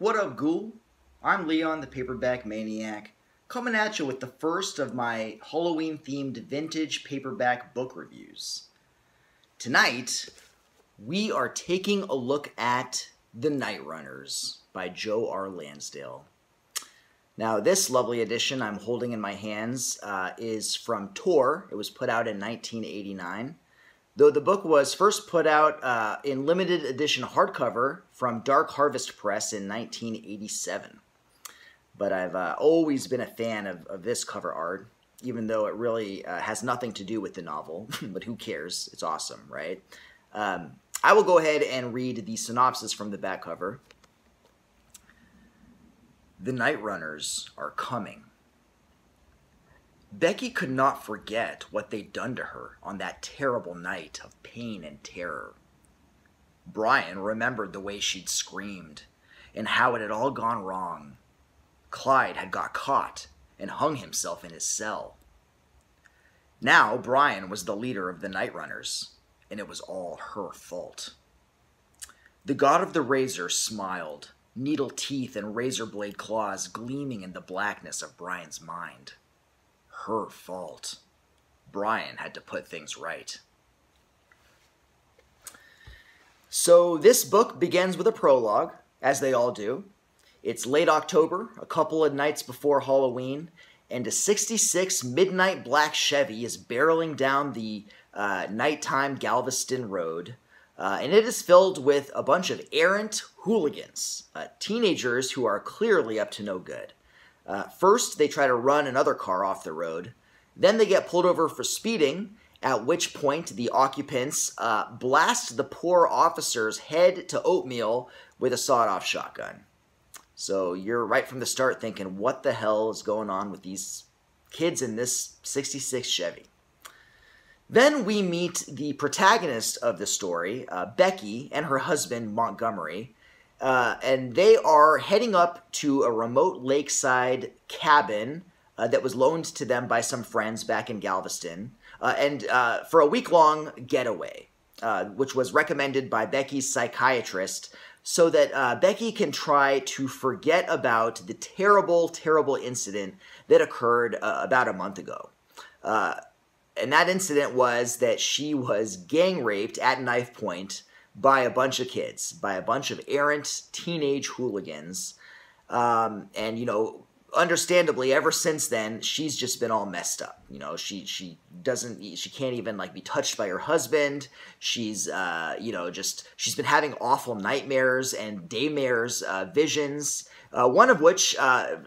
What up, Ghoul? I'm Leon, the Paperback Maniac, coming at you with the first of my Halloween-themed vintage paperback book reviews. Tonight, we are taking a look at The Nightrunners by Joe R. Lansdale. Now, this lovely edition I'm holding in my hands is from Tor. It was put out in 1989. Though the book was first put out in limited edition hardcover from Dark Harvest Press in 1987. But I've always been a fan of this cover art, even though it really has nothing to do with the novel. But who cares? It's awesome, right? I will go ahead and read the synopsis from the back cover. The Nightrunners are coming. Becky could not forget what they'd done to her on that terrible night of pain and terror. Brian remembered the way she'd screamed and how it had all gone wrong. Clyde had got caught and hung himself in his cell. Now Brian was the leader of the Nightrunners, and it was all her fault. The god of the razor smiled, needle teeth and razor blade claws gleaming in the blackness of Brian's mind. Her fault. Brian had to put things right. So this book begins with a prologue, as they all do. It's late October, a couple of nights before Halloween, and a 66 midnight black Chevy is barreling down the nighttime Galveston Road, and it is filled with a bunch of errant hooligans, teenagers who are clearly up to no good. First, they try to run another car off the road. Then they get pulled over for speeding, at which point the occupants blast the poor officer's head to oatmeal with a sawed-off shotgun. So you're right from the start thinking, what the hell is going on with these kids in this 66 Chevy? Then we meet the protagonist of the story, Becky, and her husband, Montgomery. And they are heading up to a remote lakeside cabin that was loaned to them by some friends back in Galveston, and for a week-long getaway, which was recommended by Becky's psychiatrist, so that Becky can try to forget about the terrible, terrible incident that occurred about a month ago. And that incident was that she was gang raped at knife point by a bunch of kids, by a bunch of errant teenage hooligans. And, you know, understandably, ever since then, she's just been all messed up. You know, she can't even, like, be touched by her husband. She's, you know, she's been having awful nightmares and daymares visions, one of which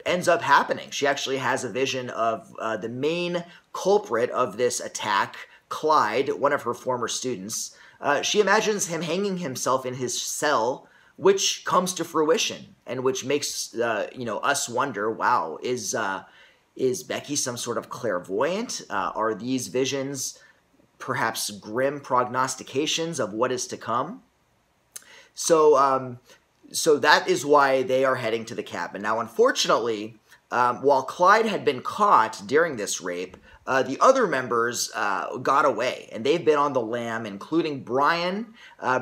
ends up happening. She actually has a vision of the main culprit of this attack, Clyde, one of her former students. She imagines him hanging himself in his cell, which comes to fruition, and which makes you know, us wonder, wow, is Becky some sort of clairvoyant? Are these visions perhaps grim prognostications of what is to come? So so that is why they are heading to the cabin. Now, unfortunately, while Clyde had been caught during this rape, the other members got away, and they've been on the lam, including Brian.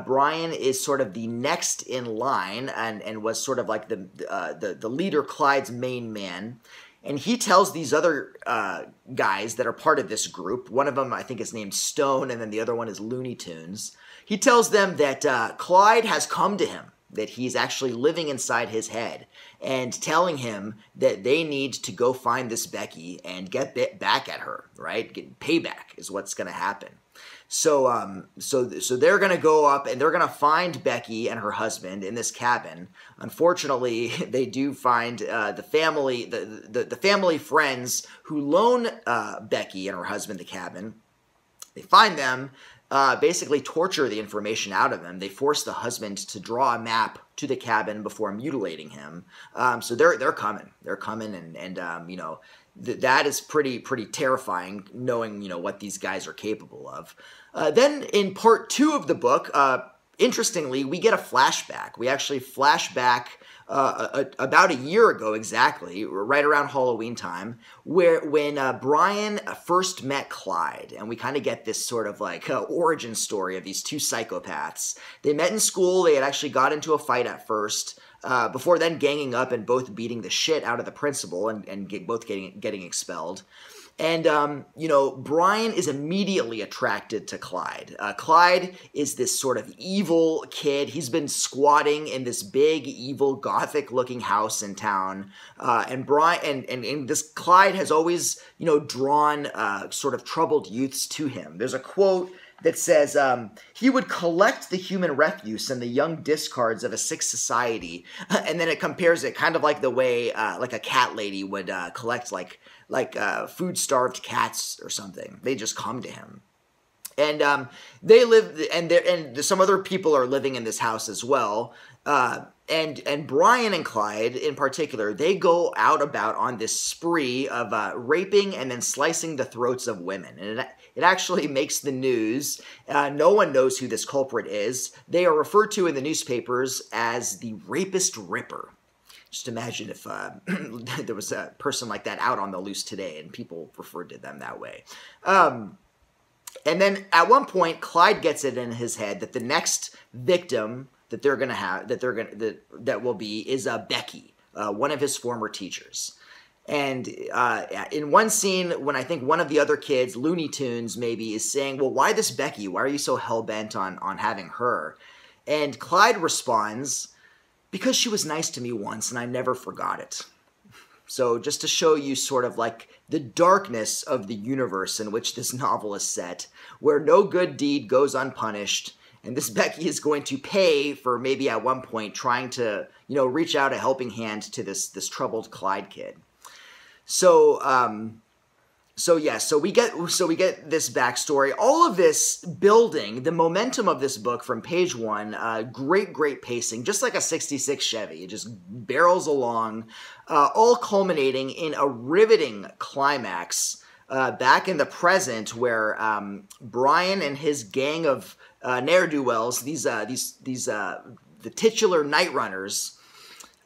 Brian is sort of the next in line, and was sort of like the leader, Clyde's main man. And he tells these other guys that are part of this group, one of them I think is named Stone, and then the other one is Looney Tunes. He tells them that Clyde has come to him, that he's actually living inside his head, and telling him that they need to go find this Becky and get back at her, right? Get payback is what's going to happen. So so they're going to go up and they're going to find Becky and her husband in this cabin. Unfortunately, they do find the family friends who loan Becky and her husband the cabin. They find them, basically torture the information out of him. They force the husband to draw a map to the cabin before mutilating him. So they're coming. They're coming, and you know, that is pretty terrifying, knowing, you know, what these guys are capable of. Then in part 2 of the book, interestingly, we get a flashback. We actually flash back about a year ago exactly, right around Halloween time, when Brian first met Clyde, and we kind of get this sort of like origin story of these two psychopaths. They met in school. They had actually got into a fight at first, before then ganging up and both beating the shit out of the principal and both getting expelled. And, Brian is immediately attracted to Clyde. Clyde is this sort of evil kid. He's been squatting in this big, evil, gothic-looking house in town. And Brian and this Clyde has always, drawn sort of troubled youths to him. There's a quote that says, he would collect the human refuse and the young discards of a sick society. And then it compares it kind of like the way like a cat lady would collect like food-starved cats or something. They just come to him. And they live, and some other people are living in this house as well. And Brian and Clyde, in particular, they go out about on this spree of raping and then slicing the throats of women. And it actually makes the news. No one knows who this culprit is. They are referred to in the newspapers as the Rapist Ripper. Just imagine if there was a person like that out on the loose today and people referred to them that way. And then at one point, Clyde gets it in his head that the next victim that they're going to have, that will be, is Becky, one of his former teachers. And in one scene, when I think one of the other kids, Looney Tunes maybe, is saying, well, why this Becky? Why are you so hell-bent on having her? And Clyde responds, because she was nice to me once and I never forgot it. So just to show you sort of like the darkness of the universe in which this novel is set, where no good deed goes unpunished, and this Becky is going to pay for maybe at one point trying to, reach out a helping hand to this troubled Clyde kid. So we get this backstory. All of this building, the momentum of this book from page one, great pacing, just like a 66 Chevy. It just barrels along, all culminating in a riveting climax back in the present, where Brian and his gang of ne'er-do-wells, the titular Nightrunners.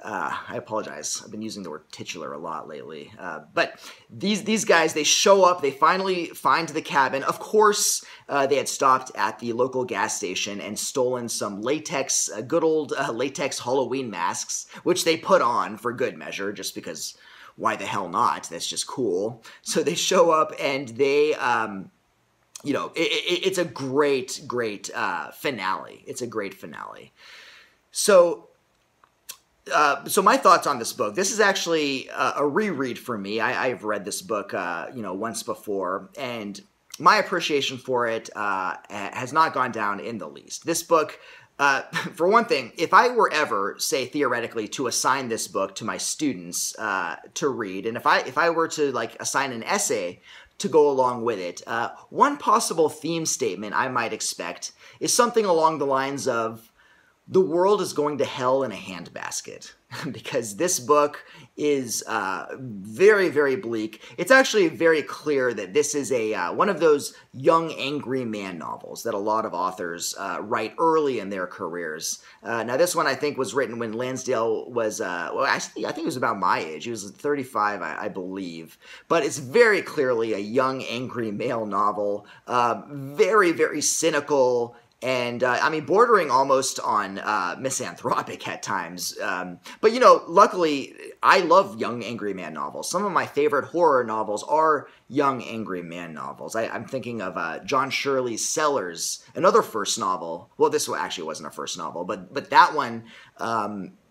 I apologize. I've been using the word titular a lot lately. But these guys, they show up. They finally find the cabin. Of course, they had stopped at the local gas station and stolen some latex, good old latex Halloween masks, which they put on for good measure, just because why the hell not? That's just cool. So they show up and they... it's a great finale. It's a great finale. So my thoughts on this book. This is actually a reread for me. I've read this book, once before, and my appreciation for it has not gone down in the least. This book, for one thing, if I were ever, say, theoretically, to assign this book to my students to read, and if I were to assign an essay to go along with it, one possible theme statement I might expect is something along the lines of, the world is going to hell in a handbasket, because this book is very, very bleak. It's actually very clear that this is one of those young, angry man novels that a lot of authors write early in their careers. Now, this one, I think, was written when Lansdale was, I think he was about my age. He was 35, I believe. But it's very clearly a young, angry male novel, very, very cynical, and, bordering almost on misanthropic at times. But, luckily, I love young, angry man novels. Some of my favorite horror novels are young, angry man novels. I'm thinking of John Shirley's Sellers, another first novel. Well, this one actually wasn't a first novel, but that one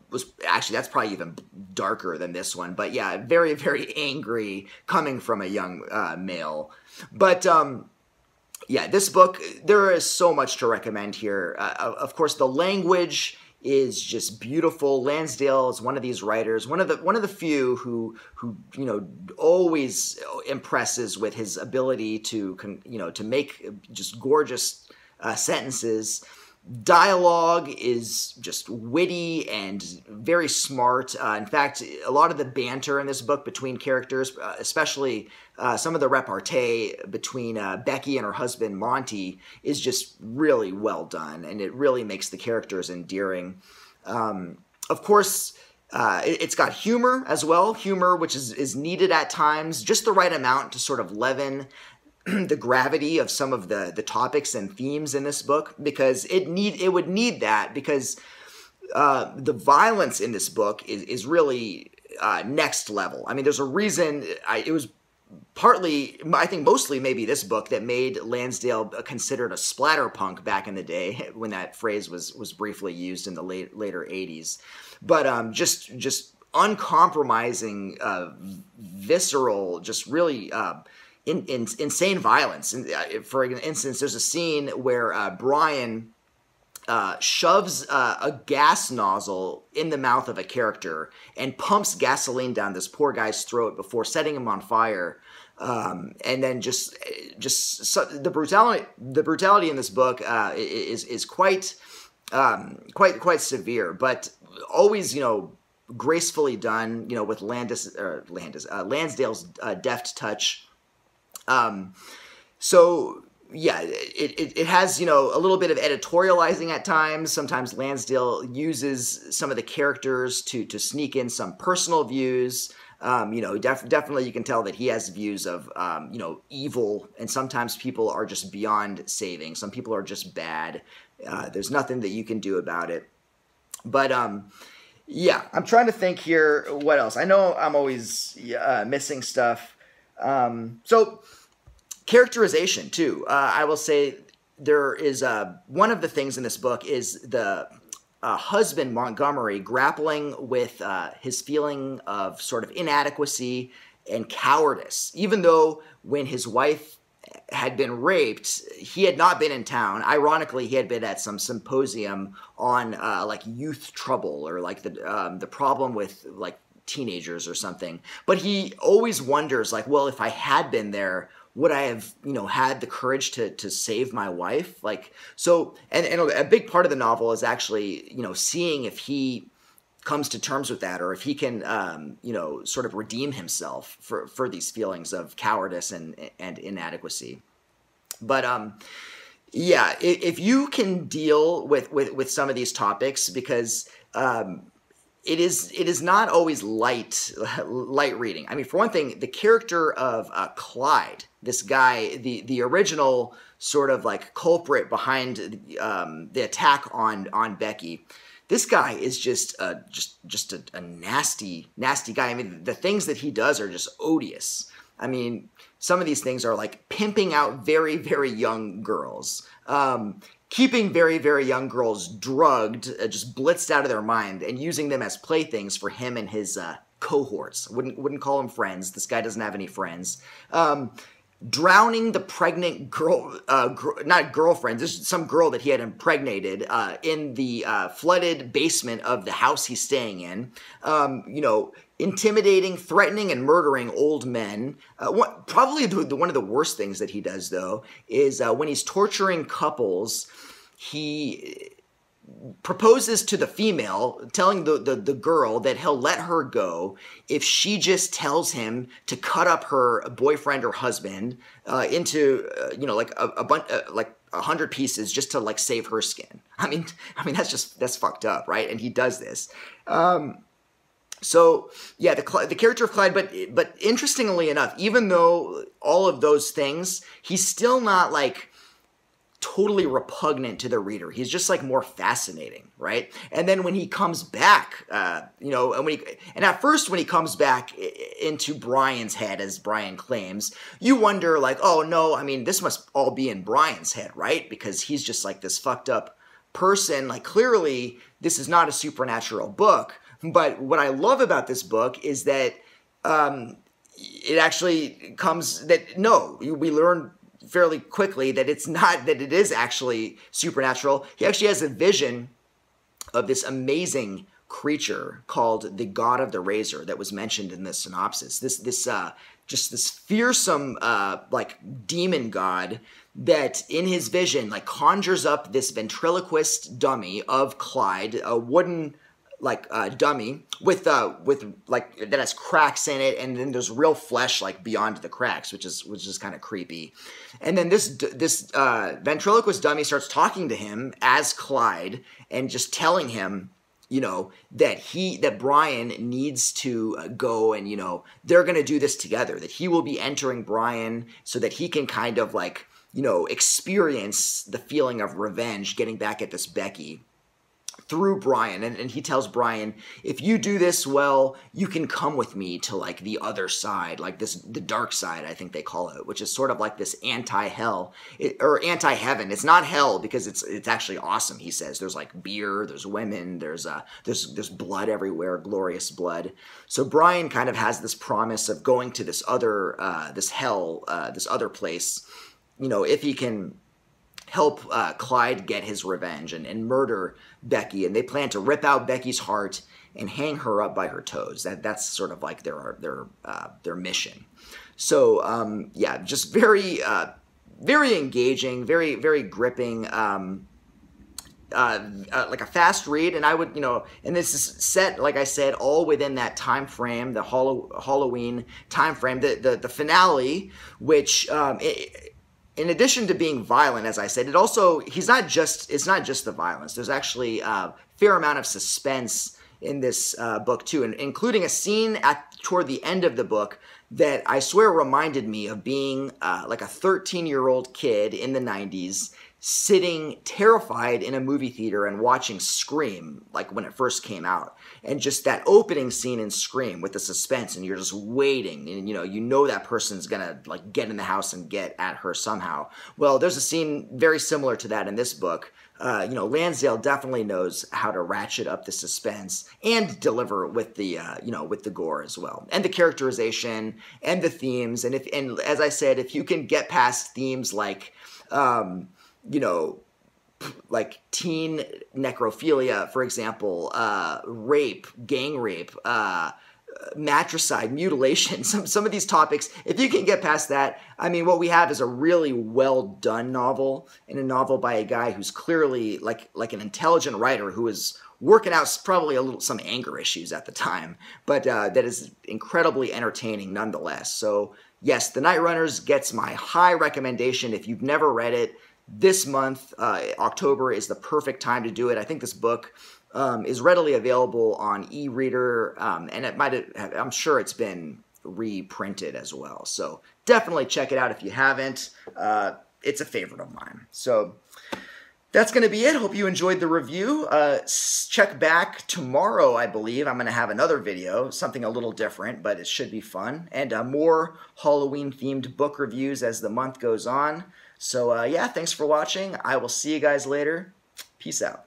was actually, that's probably even darker than this one. But, yeah, very, very angry, coming from a young male. But... yeah, this book, there is so much to recommend here. Of course, the language is just beautiful. Lansdale is one of these writers, one of the few who always impresses with his ability to make just gorgeous sentences. Dialogue is just witty and very smart. In fact, a lot of the banter in this book between characters, especially some of the repartee between Becky and her husband Monty, is just really well done, and it really makes the characters endearing. Of course, it's got humor as well, humor which is needed at times, just the right amount to sort of leaven the gravity of some of the topics and themes in this book, because it would need that, because the violence in this book is really next level. I mean, there's a reason it was partly, I think mostly maybe this book, that made Lansdale considered a splatterpunk back in the day, when that phrase was briefly used in the later 80s. But just uncompromising, visceral, just really insane violence. For instance, there's a scene where Brian shoves a gas nozzle in the mouth of a character and pumps gasoline down this poor guy's throat before setting him on fire. And then the brutality in this book is quite severe, but always, gracefully done, with Lansdale's deft touch. So yeah, it has, a little bit of editorializing at times. Sometimes Lansdale uses some of the characters to sneak in some personal views. Definitely you can tell that he has views of, evil, and sometimes people are just beyond saving. Some people are just bad. There's nothing that you can do about it. But, yeah, I'm trying to think here what else. I know I'm always missing stuff. So characterization too. I will say there is one of the things in this book is the husband Montgomery grappling with his feeling of sort of inadequacy and cowardice, even though when his wife had been raped, he had not been in town. Ironically, he had been at some symposium on like youth trouble, or like the problem with like teenagers or something. But he always wonders, like, well, if I had been there, would I have, had the courage to save my wife? Like, so, and a big part of the novel is actually, seeing if he comes to terms with that, or if he can, sort of redeem himself for these feelings of cowardice and inadequacy. But, yeah, if you can deal with some of these topics, because, it is not always light reading. I mean, for one thing, the character of Clyde, this guy, the original sort of like culprit behind the attack on Becky, this guy is just a nasty guy. I mean, the things that he does are just odious. I mean, some of these things are like pimping out very, very young girls. Keeping very, very young girls drugged, just blitzed out of their mind, and using them as playthings for him and his cohorts. Wouldn't call them friends. This guy doesn't have any friends. Drowning the pregnant girl, not girlfriend, this is some girl that he had impregnated in the flooded basement of the house he's staying in. Intimidating, threatening, and murdering old men. Probably one of the worst things that he does, though, is when he's torturing couples, he proposes to the female, telling the girl that he'll let her go if she just tells him to cut up her boyfriend or husband into like a bunch, like 100 pieces, just to like save her skin. I mean that's fucked up, right? And he does this. So yeah, the character of Clyde, but interestingly enough, even though all of those things, he's still not like totally repugnant to the reader. He's just like more fascinating, right? And then when he comes back, and at first when he comes back into Brian's head, as Brian claims, you wonder like, oh no, I mean, this must all be in Brian's head, right? Because he's just like this fucked up person. Like, clearly this is not a supernatural book. But what I love about this book is that it actually comes that, no, we learn fairly quickly that it's not, that it is actually supernatural. He actually has a vision of this amazing creature called the God of the Razor that was mentioned in the synopsis. This fearsome like demon god that in his vision, like, conjures up this ventriloquist dummy of Clyde, a wooden, like, dummy with like, that has cracks in it, and then there's real flesh, like, beyond the cracks, which is kind of creepy. And then this ventriloquist dummy starts talking to him as Clyde and just telling him, you know, that Brian needs to go, and, you know, they're going to do this together, that he will be entering Brian so that he can kind of, like, you know, experience the feeling of revenge, getting back at this Becky through Brian. And he tells Brian, if you do this well, you can come with me to, like, the other side, like the dark side, I think they call it, which is sort of like this anti-hell, or anti-heaven. It's not hell because it's actually awesome, he says. There's, like, beer, there's women, there's blood everywhere, glorious blood. So Brian kind of has this promise of going to this other, this hell, this other place, you know, if he can help Clyde get his revenge and murder Becky. And they plan to rip out Becky's heart and hang her up by her toes. That's sort of like their mission. So yeah, just very engaging, very gripping, like a fast read. And I would, you know, and this is set, like I said, all within that time frame, the Halloween time frame. The finale, which in addition to being violent, as I said, it's not just the violence. There's actually a fair amount of suspense in this book too, and including a scene toward the end of the book that I swear reminded me of being like a 13-year-old kid in the 90s, sitting terrified in a movie theater and watching Scream, like when it first came out. And just that opening scene in Scream with the suspense, and you're just waiting, and you know that person's gonna, like, get in the house and get at her somehow. Well, there's a scene very similar to that in this book. You know, Lansdale definitely knows how to ratchet up the suspense and deliver with the you know, with the gore as well, and the characterization and the themes. And as I said, if you can get past themes like you know, like teen necrophilia, for example, rape, gang rape, matricide, mutilation, some of these topics, if you can get past that, I mean, what we have is a really well done novel, and a novel by a guy who's clearly like an intelligent writer who is working out probably some anger issues at the time, but that is incredibly entertaining nonetheless. So yes, The Nightrunners gets my high recommendation. If you've never read it, this month, October, is the perfect time to do it. I think this book is readily available on e-reader, and I'm sure it's been reprinted as well. So definitely check it out if you haven't. It's a favorite of mine. So that's going to be it. Hope you enjoyed the review. Check back tomorrow, I believe. I'm going to have another video, something a little different, but it should be fun. And more Halloween-themed book reviews as the month goes on. So yeah, thanks for watching. I will see you guys later. Peace out.